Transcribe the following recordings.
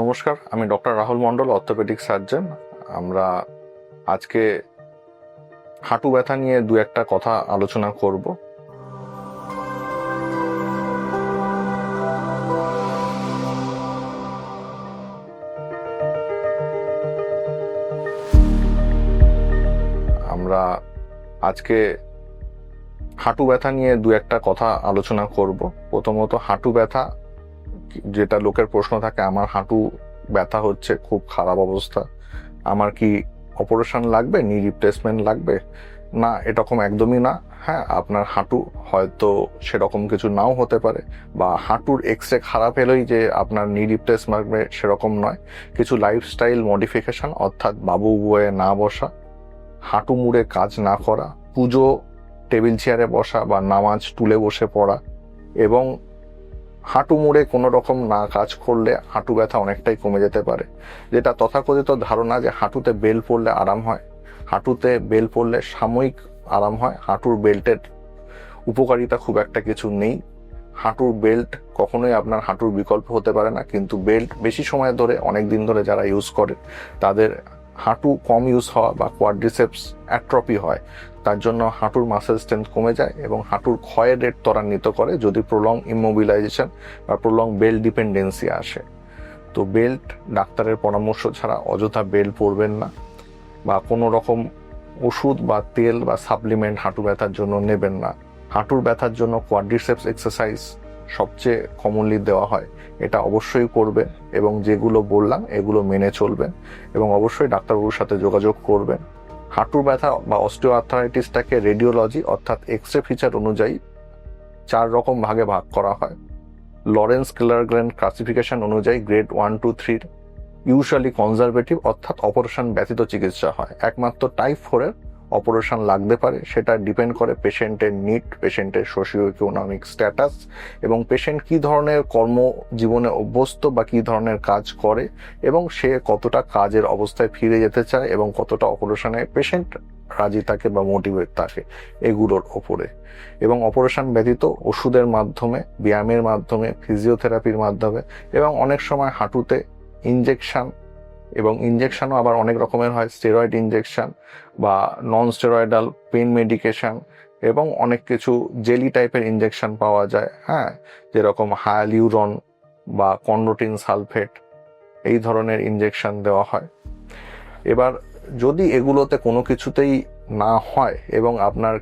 নমস্কার, আমি ডক্টর রাহুল মণ্ডল, orthopaedic surgeon. আমরা আজকে হাঁটু ব্যথা নিয়ে দু একটা কথা আলোচনা করব। আমরা আজকে হাঁটু ব্যথা নিয়ে দু একটা কথা আলোচনা করব। প্রথমত হাঁটু ব্যথা, যেটা লোকের প্রশ্ন থাকে, আমার হাঁটু ব্যথা হচ্ছে, খুব খারাপ অবস্থা, আমার কি অপারেশন লাগবে, নি রিপ্লেসমেন্ট লাগবে? না, এরকম একদমই না। হ্যাঁ, আপনার হাঁটু হয়তো সেরকম কিছু নাও হতে পারে, বা হাঁটুর এক্সরে খারাপ এলেই যে আপনার নি রিপ্লেসমেন্ট লাগবে সেরকম নয়। কিছু লাইফস্টাইল মডিফিকেশন, অর্থাৎ বাবু বয়ে না বসা, হাঁটু মুড়ে কাজ না করা, পুজো টেবিল চেয়ারে বসা বা নামাজ টুলে বসে পড়া, এবং হাঁটু মুড়ে কোনো রকম না কাজ করলে হাঁটু ব্যথা অনেকটাই কমে যেতে পারে। যেটা তথাকথিত ধারণা যে হাঁটুতে বেল পড়লে আরাম হয়, হাঁটুতে বেল পড়লে সাময়িক আরাম হয়, হাঁটুর বেল্টের উপকারিতা খুব একটা কিছু নেই। হাঁটুর বেল্ট কখনোই আপনার হাঁটুর বিকল্প হতে পারে না, কিন্তু বেল্ট বেশি সময় ধরে, অনেক দিন ধরে যারা ইউজ করে তাদের হাঁটু কম ইউজ হওয়া বা কোয়াড্রিসেপস অ্যাট্রফি হয়, তার জন্য হাঁটুর মাসেল স্ট্রেংথ কমে যায় এবং হাঁটুর ক্ষয়ের রেট ত্বরান্বিত করে যদি প্রলং ইমোবিলাইজেশন বা প্রলং বেল্ট ডিপেন্ডেন্সি আসে। তো বেল্ট ডাক্তারের পরামর্শ ছাড়া অযথা বেল্ট পরবেন না, বা কোনো রকম ওষুধ বা তেল বা সাপ্লিমেন্ট হাঁটু ব্যথার জন্য নেবেন না। হাঁটুর ব্যথার জন্য কোয়াড্রিসেপস এক্সারসাইজ সবচেয়ে কমনলি দেওয়া হয়, এটা অবশ্যই করবেন এবং যেগুলো বললাম এগুলো মেনে চলবেন, এবং অবশ্যই ডাক্তারবাবুর সাথে যোগাযোগ করবেন। হাঁটুর ব্যথা বা অস্টিওআর্থ্রাইটিসটাকে রেডিওলজি অর্থাৎ এক্সরে ফিচার অনুযায়ী 4 রকম ভাগে ভাগ করা হয়। লরেন্স কেলারগ্রেন ক্লাসিফিকেশন অনুযায়ী গ্রেড 1, 2, 3 ইউজুয়ালি কনজারভেটিভ অর্থাৎ অপারেশন ব্যতীত চিকিৎসা হয়। একমাত্র টাইপ 4-এর অপারেশন লাগতে পারে, সেটা ডিপেন্ড করে পেশেন্টের নিড, পেশেন্টের সোশিও ইকোনমিক স্ট্যাটাস, এবং পেশেন্ট কী ধরনের কর্মজীবনে অভ্যস্ত বা কী ধরনের কাজ করে, এবং সে কতটা কাজের অবস্থায় ফিরে যেতে চায় এবং কতটা অপারেশনে পেশেন্ট রাজি থাকে বা মোটিভেট থাকে, এগুলোর ওপরে। এবং অপারেশন ব্যতীত ওষুধের মাধ্যমে, ব্যায়ামের মাধ্যমে, ফিজিওথেরাপির মাধ্যমে, এবং অনেক সময় হাঁটুতে ইনজেকশন, এবং ইনজেকশনও আবার অনেক রকমের হয়, স্টেরয়েড ইনজেকশন বা নন স্টেরয়েডাল পেন মেডিকেশন, এবং অনেক কিছু জেলি টাইপের ইনজেকশন পাওয়া যায়, হ্যাঁ, যেরকম হায়ালিউরন বা কন্ড্রোটিন সালফেট, এই ধরনের ইনজেকশন দেওয়া হয়। এবার যদি এগুলোতে কোনো কিছুতেই না হয় এবং আপনার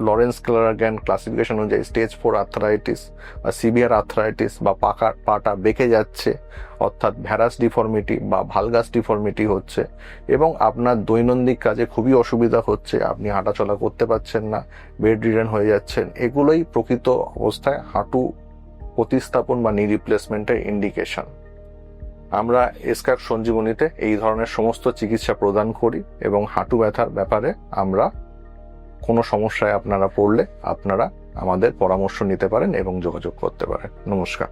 লরেন্স কেলারগ্রেন ক্লাসিফিকেশন অনুযায়ী স্টেজ 4 আর্থ্রাইটিস বা সিভিয়ার আর্থ্রাইটিস, বা পাটা বেঁকে যাচ্ছে অর্থাৎ ভ্যারাস ডিফর্মিটি বা ভালগাস ডিফর্মিটি হচ্ছে, এবং আপনার দৈনন্দিন কাজে খুবই অসুবিধা হচ্ছে, আপনি হাঁটাচলা করতে পারছেন না, বেড রিডেন হয়ে যাচ্ছেন, এগুলোই প্রকৃত অবস্থায় হাঁটু প্রতিস্থাপন বা নি রিপ্লেসমেন্টের ইন্ডিকেশন। আমরা এসকার সঞ্জীবনীতে এই ধরনের সমস্ত চিকিৎসা প্রদান করি, এবং হাঁটু ব্যথার ব্যাপারে আমরা কোনো সমস্যায় আপনারা পড়লে আপনারা আমাদের পরামর্শ নিতে পারেন এবং যোগাযোগ করতে পারেন। নমস্কার।